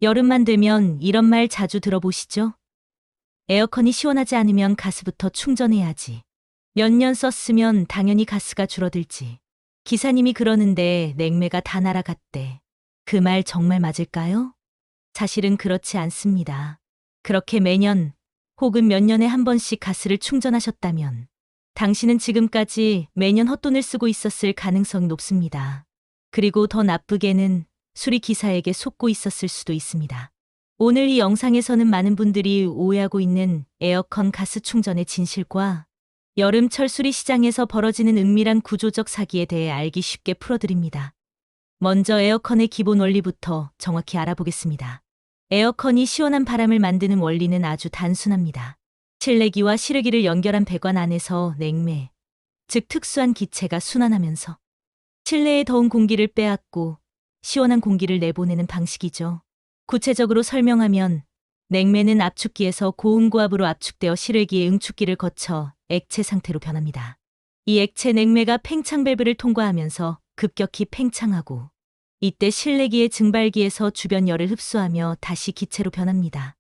여름만 되면 이런 말 자주 들어보시죠? 에어컨이 시원하지 않으면 가스부터 충전해야지. 몇 년 썼으면 당연히 가스가 줄어들지. 기사님이 그러는데 냉매가 다 날아갔대. 그 말 정말 맞을까요? 사실은 그렇지 않습니다. 그렇게 매년 혹은 몇 년에 한 번씩 가스를 충전하셨다면 당신은 지금까지 매년 헛돈을 쓰고 있었을 가능성이 높습니다. 그리고 더 나쁘게는 수리기사에게 속고 있었을 수도 있습니다. 오늘 이 영상에서는 많은 분들이 오해하고 있는 에어컨 가스 충전의 진실과 여름철 수리 시장에서 벌어지는 은밀한 구조적 사기에 대해 알기 쉽게 풀어드립니다. 먼저 에어컨의 기본 원리부터 정확히 알아보겠습니다. 에어컨이 시원한 바람을 만드는 원리는 아주 단순합니다. 실내기와 실외기를 연결한 배관 안에서 냉매, 즉 특수한 기체가 순환하면서 실내의 더운 공기를 빼앗고 시원한 공기를 내보내는 방식이죠. 구체적으로 설명하면 냉매는 압축기에서 고온고압으로 압축되어 실외기의 응축기를 거쳐 액체 상태로 변합니다. 이 액체 냉매가 팽창 밸브를 통과하면서 급격히 팽창하고 이때 실내기의 증발기에서 주변 열을 흡수하며 다시 기체로 변합니다.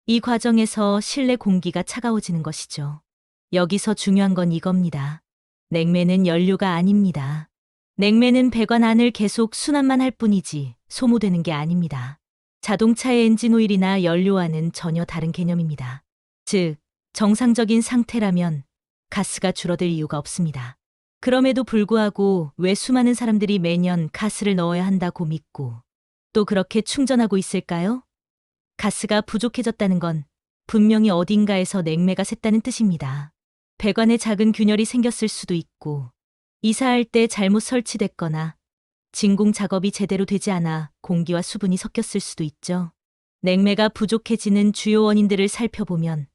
이 과정에서 실내 공기가 차가워지는 것이죠. 여기서 중요한 건 이겁니다. 냉매는 연료가 아닙니다. 냉매는 배관 안을 계속 순환만 할 뿐이지 소모되는 게 아닙니다. 자동차의 엔진 오일이나 연료와는 전혀 다른 개념입니다. 즉, 정상적인 상태라면 가스가 줄어들 이유가 없습니다. 그럼에도 불구하고 왜 수많은 사람들이 매년 가스를 넣어야 한다고 믿고 또 그렇게 충전하고 있을까요? 가스가 부족해졌다는 건 분명히 어딘가에서 냉매가 샜다는 뜻입니다. 배관에 작은 균열이 생겼을 수도 있고 이사할 때 잘못 설치됐거나 진공 작업이 제대로 되지 않아 공기와 수분이 섞였을 수도 있죠. 냉매가 부족해지는 주요 원인들을 살펴보면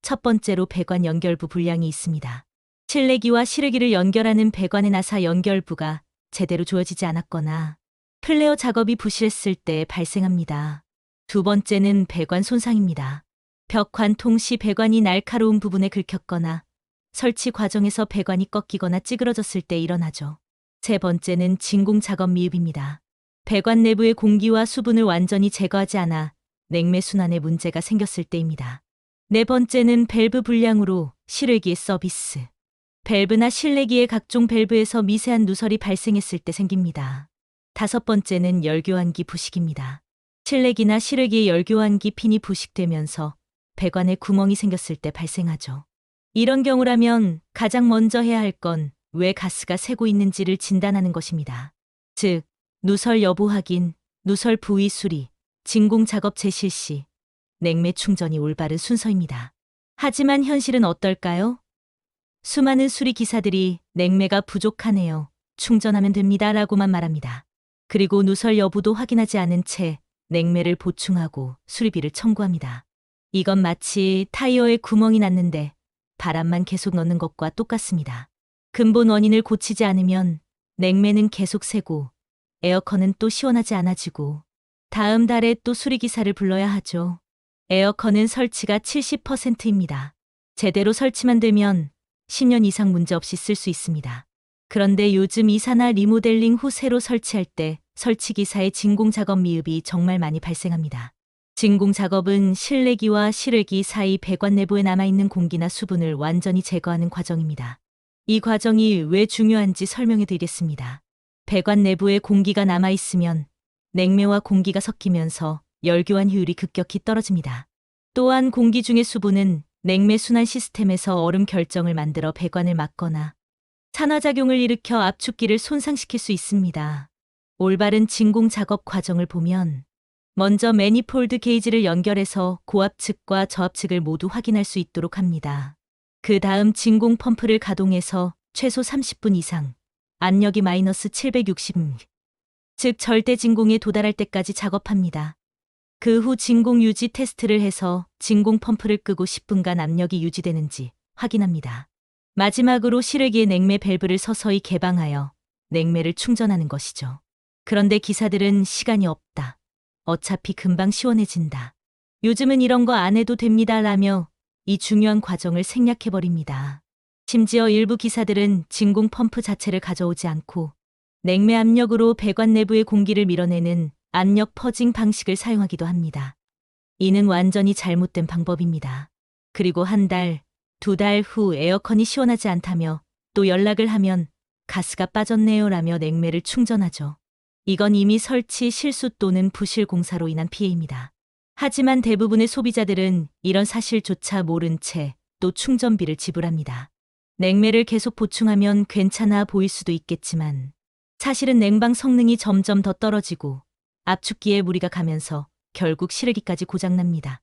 첫 번째로 배관 연결부 불량이 있습니다. 실내기와 실외기를 연결하는 배관의 나사 연결부가 제대로 조여지지 않았거나 플레어 작업이 부실했을 때 발생합니다. 두 번째는 배관 손상입니다. 벽 관통 시 배관이 날카로운 부분에 긁혔거나 설치 과정에서 배관이 꺾이거나 찌그러졌을 때 일어나죠. 세 번째는 진공 작업 미흡입니다. 배관 내부의 공기와 수분을 완전히 제거하지 않아 냉매 순환에 문제가 생겼을 때입니다. 네 번째는 밸브 불량으로 실외기의 서비스. 밸브나 실내기의 각종 밸브에서 미세한 누설이 발생했을 때 생깁니다. 다섯 번째는 열교환기 부식입니다. 실내기나 실외기의 열교환기 핀이 부식되면서 배관에 구멍이 생겼을 때 발생하죠. 이런 경우라면 가장 먼저 해야 할 건 왜 가스가 새고 있는지를 진단하는 것입니다. 즉, 누설 여부 확인, 누설 부위 수리, 진공 작업 재실 시, 냉매 충전이 올바른 순서입니다. 하지만 현실은 어떨까요? 수많은 수리 기사들이 냉매가 부족하네요. 충전하면 됩니다. 라고만 말합니다. 그리고 누설 여부도 확인하지 않은 채 냉매를 보충하고 수리비를 청구합니다. 이건 마치 타이어에 구멍이 났는데 바람만 계속 넣는 것과 똑같습니다. 근본 원인을 고치지 않으면 냉매는 계속 새고 에어컨은 또 시원하지 않아지고 다음 달에 또 수리기사를 불러야 하죠. 에어컨은 설치가 70%입니다. 제대로 설치만 되면 10년 이상 문제없이 쓸 수 있습니다. 그런데 요즘 이사나 리모델링 후 새로 설치할 때 설치기사의 진공 작업 미흡이 정말 많이 발생합니다. 진공 작업은 실내기와 실외기 사이 배관 내부에 남아있는 공기나 수분을 완전히 제거하는 과정입니다. 이 과정이 왜 중요한지 설명해 드리겠습니다. 배관 내부에 공기가 남아있으면 냉매와 공기가 섞이면서 열교환 효율이 급격히 떨어집니다. 또한 공기 중의 수분은 냉매 순환 시스템에서 얼음 결정을 만들어 배관을 막거나 산화작용을 일으켜 압축기를 손상시킬 수 있습니다. 올바른 진공 작업 과정을 보면 먼저 매니폴드 게이지를 연결해서 고압측과 저압측을 모두 확인할 수 있도록 합니다. 그 다음 진공 펌프를 가동해서 최소 30분 이상 압력이 마이너스 760, 즉 절대 진공에 도달할 때까지 작업합니다. 그 후 진공 유지 테스트를 해서 진공 펌프를 끄고 10분간 압력이 유지되는지 확인합니다. 마지막으로 실외기의 냉매 밸브를 서서히 개방하여 냉매를 충전하는 것이죠. 그런데 기사들은 시간이 없다. 어차피 금방 시원해진다. 요즘은 이런 거 안 해도 됩니다. 라며 이 중요한 과정을 생략해버립니다. 심지어 일부 기사들은 진공 펌프 자체를 가져오지 않고 냉매 압력으로 배관 내부의 공기를 밀어내는 압력 퍼징 방식을 사용하기도 합니다. 이는 완전히 잘못된 방법입니다. 그리고 한 달, 두 달 후 에어컨이 시원하지 않다며 또 연락을 하면 가스가 빠졌네요 라며 냉매를 충전하죠. 이건 이미 설치 실수 또는 부실 공사로 인한 피해입니다. 하지만 대부분의 소비자들은 이런 사실조차 모른 채 또 충전비를 지불합니다. 냉매를 계속 보충하면 괜찮아 보일 수도 있겠지만 사실은 냉방 성능이 점점 더 떨어지고 압축기에 무리가 가면서 결국 실외기까지 고장납니다.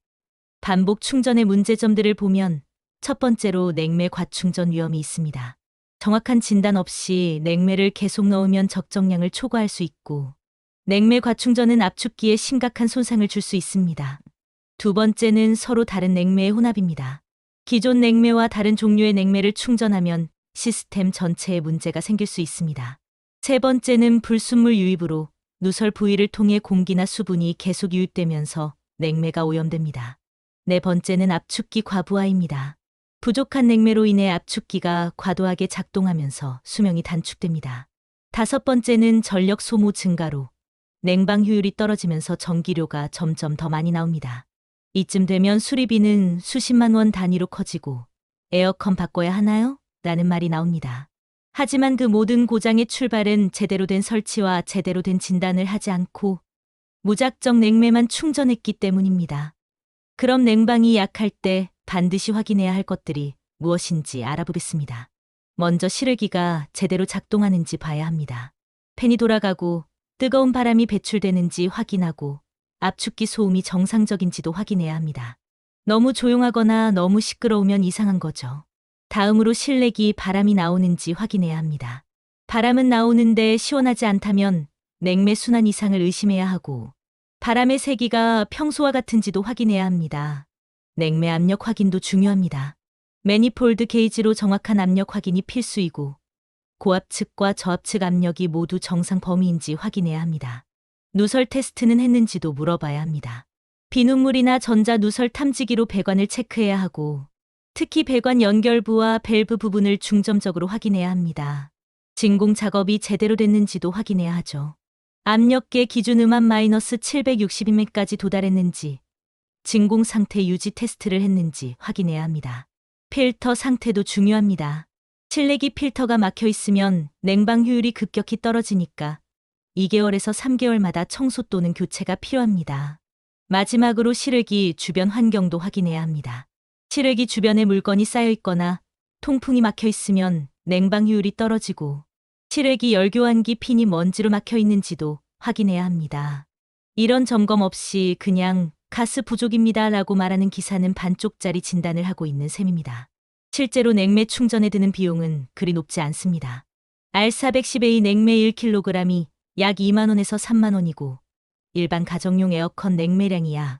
반복 충전의 문제점들을 보면 첫 번째로 냉매 과충전 위험이 있습니다. 정확한 진단 없이 냉매를 계속 넣으면 적정량을 초과할 수 있고 냉매 과충전은 압축기에 심각한 손상을 줄 수 있습니다. 두 번째는 서로 다른 냉매의 혼합입니다. 기존 냉매와 다른 종류의 냉매를 충전하면 시스템 전체에 문제가 생길 수 있습니다. 세 번째는 불순물 유입으로 누설 부위를 통해 공기나 수분이 계속 유입되면서 냉매가 오염됩니다. 네 번째는 압축기 과부하입니다. 부족한 냉매로 인해 압축기가 과도하게 작동하면서 수명이 단축됩니다. 다섯 번째는 전력 소모 증가로 냉방 효율이 떨어지면서 전기료가 점점 더 많이 나옵니다. 이쯤 되면 수리비는 수십만 원 단위로 커지고 에어컨 바꿔야 하나요? 라는 말이 나옵니다. 하지만 그 모든 고장의 출발은 제대로 된 설치와 제대로 된 진단을 하지 않고 무작정 냉매만 충전했기 때문입니다. 그럼 냉방이 약할 때 반드시 확인해야 할 것들이 무엇인지 알아보겠습니다. 먼저 실외기가 제대로 작동하는지 봐야 합니다. 팬이 돌아가고 뜨거운 바람이 배출되는지 확인하고 압축기 소음이 정상적인지도 확인해야 합니다. 너무 조용하거나 너무 시끄러우면 이상한 거죠. 다음으로 실내기 바람이 나오는지 확인해야 합니다. 바람은 나오는데 시원하지 않다면 냉매 순환 이상을 의심해야 하고 바람의 세기가 평소와 같은지도 확인해야 합니다. 냉매 압력 확인도 중요합니다. 매니폴드 게이지로 정확한 압력 확인이 필수이고 고압측과 저압측 압력이 모두 정상 범위인지 확인해야 합니다. 누설 테스트는 했는지도 물어봐야 합니다. 비눗물이나 전자 누설 탐지기로 배관을 체크해야 하고 특히 배관 연결부와 밸브 부분을 중점적으로 확인해야 합니다. 진공 작업이 제대로 됐는지도 확인해야 하죠. 압력계 기준 음압 마이너스 762mm까지 도달했는지, 진공 상태 유지 테스트를 했는지 확인해야 합니다. 필터 상태도 중요합니다. 실내기 필터가 막혀 있으면 냉방 효율이 급격히 떨어지니까 2개월에서 3개월마다 청소 또는 교체가 필요합니다. 마지막으로 실외기 주변 환경도 확인해야 합니다. 실외기 주변에 물건이 쌓여 있거나 통풍이 막혀 있으면 냉방 효율이 떨어지고 실외기 열교환기 핀이 먼지로 막혀 있는지도 확인해야 합니다. 이런 점검 없이 그냥 가스 부족입니다 라고 말하는 기사는 반쪽짜리 진단을 하고 있는 셈입니다. 실제로 냉매 충전에 드는 비용은 그리 높지 않습니다. R410A 냉매 1kg이 약 2만 원에서 3만 원이고 일반 가정용 에어컨 냉매량이 약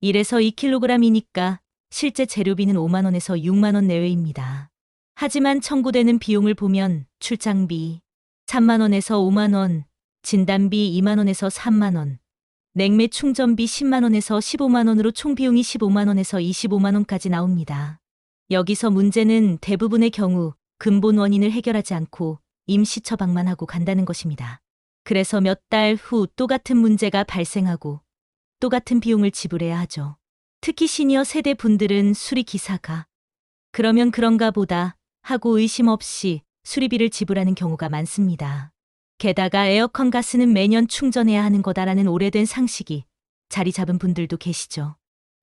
1에서 2kg이니까 실제 재료비는 5만 원에서 6만 원 내외입니다. 하지만 청구되는 비용을 보면 출장비 3만 원에서 5만 원, 진단비 2만 원에서 3만 원, 냉매 충전비 10만 원에서 15만 원으로 총 비용이 15만 원에서 25만 원까지 나옵니다. 여기서 문제는 대부분의 경우 근본 원인을 해결하지 않고 임시 처방만 하고 간다는 것입니다. 그래서 몇 달 후 똑같은 문제가 발생하고 똑같은 비용을 지불해야 하죠. 특히 시니어 세대 분들은 수리 기사가 그러면 그런가 보다 하고 의심 없이 수리비를 지불하는 경우가 많습니다. 게다가 에어컨 가스는 매년 충전해야 하는 거다라는 오래된 상식이 자리 잡은 분들도 계시죠.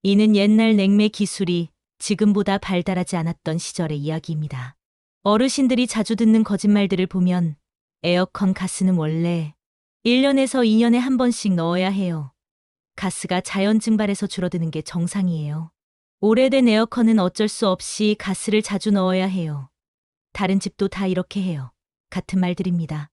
이는 옛날 냉매 기술이 지금보다 발달하지 않았던 시절의 이야기입니다. 어르신들이 자주 듣는 거짓말들을 보면 에어컨 가스는 원래 1년에서 2년에 한 번씩 넣어야 해요. 가스가 자연 증발해서 줄어드는 게 정상이에요. 오래된 에어컨은 어쩔 수 없이 가스를 자주 넣어야 해요. 다른 집도 다 이렇게 해요. 같은 말들입니다.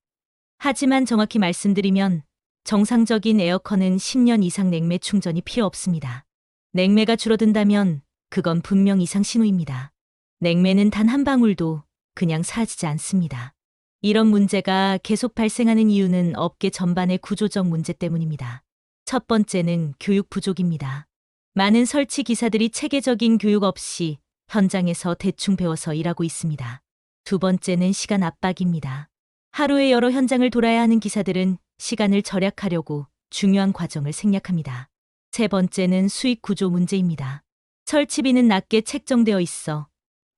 하지만 정확히 말씀드리면 정상적인 에어컨은 10년 이상 냉매 충전이 필요 없습니다. 냉매가 줄어든다면 그건 분명 이상 신호입니다. 냉매는 단 한 방울도 그냥 사라지지 않습니다. 이런 문제가 계속 발생하는 이유는 업계 전반의 구조적 문제 때문입니다. 첫 번째는 교육 부족입니다. 많은 설치 기사들이 체계적인 교육 없이 현장에서 대충 배워서 일하고 있습니다. 두 번째는 시간 압박입니다. 하루에 여러 현장을 돌아야 하는 기사들은 시간을 절약하려고 중요한 과정을 생략합니다. 세 번째는 수익 구조 문제입니다. 설치비는 낮게 책정되어 있어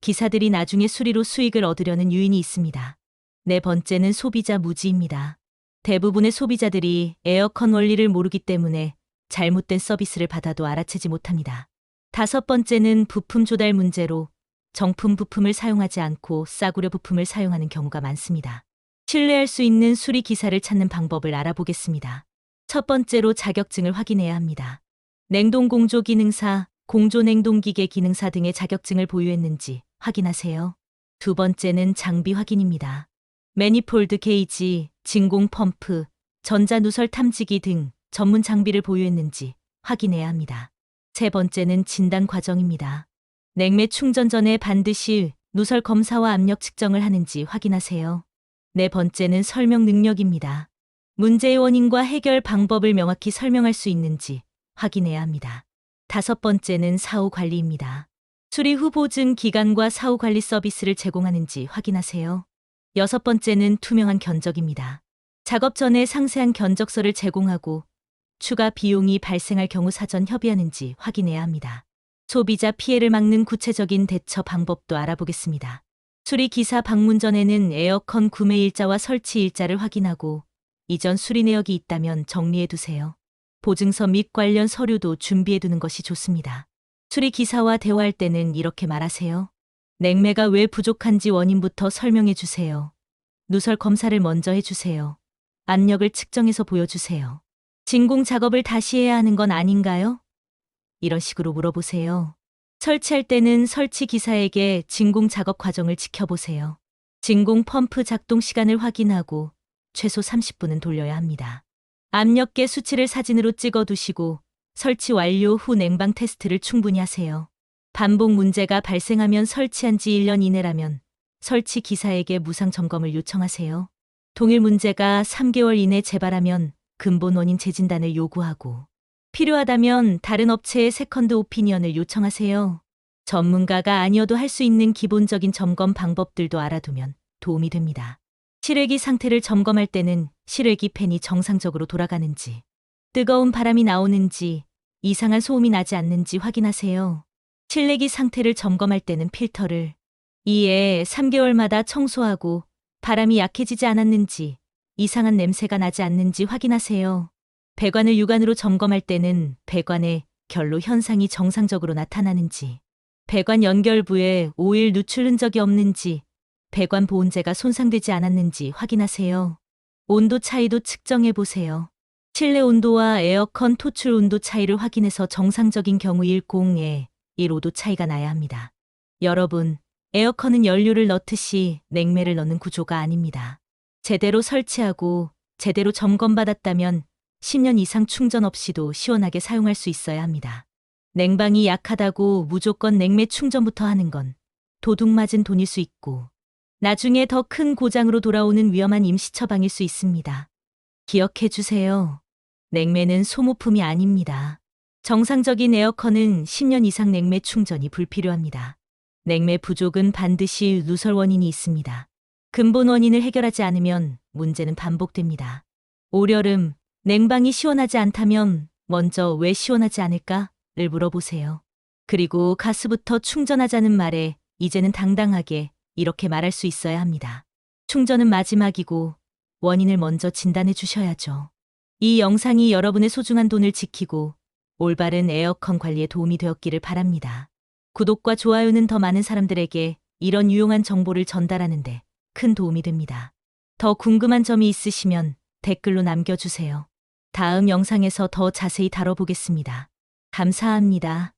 기사들이 나중에 수리로 수익을 얻으려는 유인이 있습니다. 네 번째는 소비자 무지입니다. 대부분의 소비자들이 에어컨 원리를 모르기 때문에 잘못된 서비스를 받아도 알아채지 못합니다. 다섯 번째는 부품 조달 문제로 정품 부품을 사용하지 않고 싸구려 부품을 사용하는 경우가 많습니다. 신뢰할 수 있는 수리 기사를 찾는 방법을 알아보겠습니다. 첫 번째로 자격증을 확인해야 합니다. 냉동공조 기능사, 공조냉동기계 기능사 등의 자격증을 보유했는지 확인하세요. 두 번째는 장비 확인입니다. 매니폴드 게이지, 진공 펌프, 전자누설 탐지기 등 전문 장비를 보유했는지 확인해야 합니다. 세 번째는 진단 과정입니다. 냉매 충전 전에 반드시 누설 검사와 압력 측정을 하는지 확인하세요. 네 번째는 설명 능력입니다. 문제의 원인과 해결 방법을 명확히 설명할 수 있는지 확인해야 합니다. 다섯 번째는 사후 관리입니다. 수리 후 보증 기간과 사후 관리 서비스를 제공하는지 확인하세요. 여섯 번째는 투명한 견적입니다. 작업 전에 상세한 견적서를 제공하고 추가 비용이 발생할 경우 사전 협의하는지 확인해야 합니다. 소비자 피해를 막는 구체적인 대처 방법도 알아보겠습니다. 수리 기사 방문 전에는 에어컨 구매 일자와 설치 일자를 확인하고 이전 수리 내역이 있다면 정리해 두세요. 보증서 및 관련 서류도 준비해 두는 것이 좋습니다. 수리 기사와 대화할 때는 이렇게 말하세요. 냉매가 왜 부족한지 원인부터 설명해 주세요. 누설 검사를 먼저 해주세요. 압력을 측정해서 보여주세요. 진공 작업을 다시 해야 하는 건 아닌가요? 이런 식으로 물어보세요. 설치할 때는 설치 기사에게 진공 작업 과정을 지켜보세요. 진공 펌프 작동 시간을 확인하고 최소 30분은 돌려야 합니다. 압력계 수치를 사진으로 찍어 두시고 설치 완료 후 냉방 테스트를 충분히 하세요. 반복 문제가 발생하면 설치한 지 1년 이내라면 설치 기사에게 무상 점검을 요청하세요. 동일 문제가 3개월 이내 재발하면 근본 원인 재진단을 요구하고 필요하다면 다른 업체의 세컨드 오피니언을 요청하세요. 전문가가 아니어도 할 수 있는 기본적인 점검 방법들도 알아두면 도움이 됩니다. 실외기 상태를 점검할 때는 실외기 팬이 정상적으로 돌아가는지, 뜨거운 바람이 나오는지, 이상한 소음이 나지 않는지 확인하세요. 실내기 상태를 점검할 때는 필터를 2에 3개월마다 청소하고 바람이 약해지지 않았는지, 이상한 냄새가 나지 않는지 확인하세요. 배관을 육안으로 점검할 때는 배관의 결로 현상이 정상적으로 나타나는지, 배관 연결부에 오일 누출 흔적이 없는지, 배관 보온재가 손상되지 않았는지 확인하세요. 온도 차이도 측정해 보세요. 실내 온도와 에어컨 토출 온도 차이를 확인해서 정상적인 경우 10에 15도 차이가 나야 합니다. 여러분, 에어컨은 연료를 넣듯이 냉매를 넣는 구조가 아닙니다. 제대로 설치하고 제대로 점검받았다면 10년 이상 충전 없이도 시원하게 사용할 수 있어야 합니다. 냉방이 약하다고 무조건 냉매 충전부터 하는 건 도둑맞은 돈일 수 있고 나중에 더 큰 고장으로 돌아오는 위험한 임시 처방일 수 있습니다. 기억해 주세요. 냉매는 소모품이 아닙니다. 정상적인 에어컨은 10년 이상 냉매 충전이 불필요합니다. 냉매 부족은 반드시 누설 원인이 있습니다. 근본 원인을 해결하지 않으면 문제는 반복됩니다. 올여름 냉방이 시원하지 않다면 먼저 왜 시원하지 않을까를 물어보세요. 그리고 가스부터 충전하자는 말에 이제는 당당하게 이렇게 말할 수 있어야 합니다. 충전은 마지막이고 원인을 먼저 진단해 주셔야죠. 이 영상이 여러분의 소중한 돈을 지키고 올바른 에어컨 관리에 도움이 되었기를 바랍니다. 구독과 좋아요는 더 많은 사람들에게 이런 유용한 정보를 전달하는데 큰 도움이 됩니다. 더 궁금한 점이 있으시면 댓글로 남겨주세요. 다음 영상에서 더 자세히 다뤄보겠습니다. 감사합니다.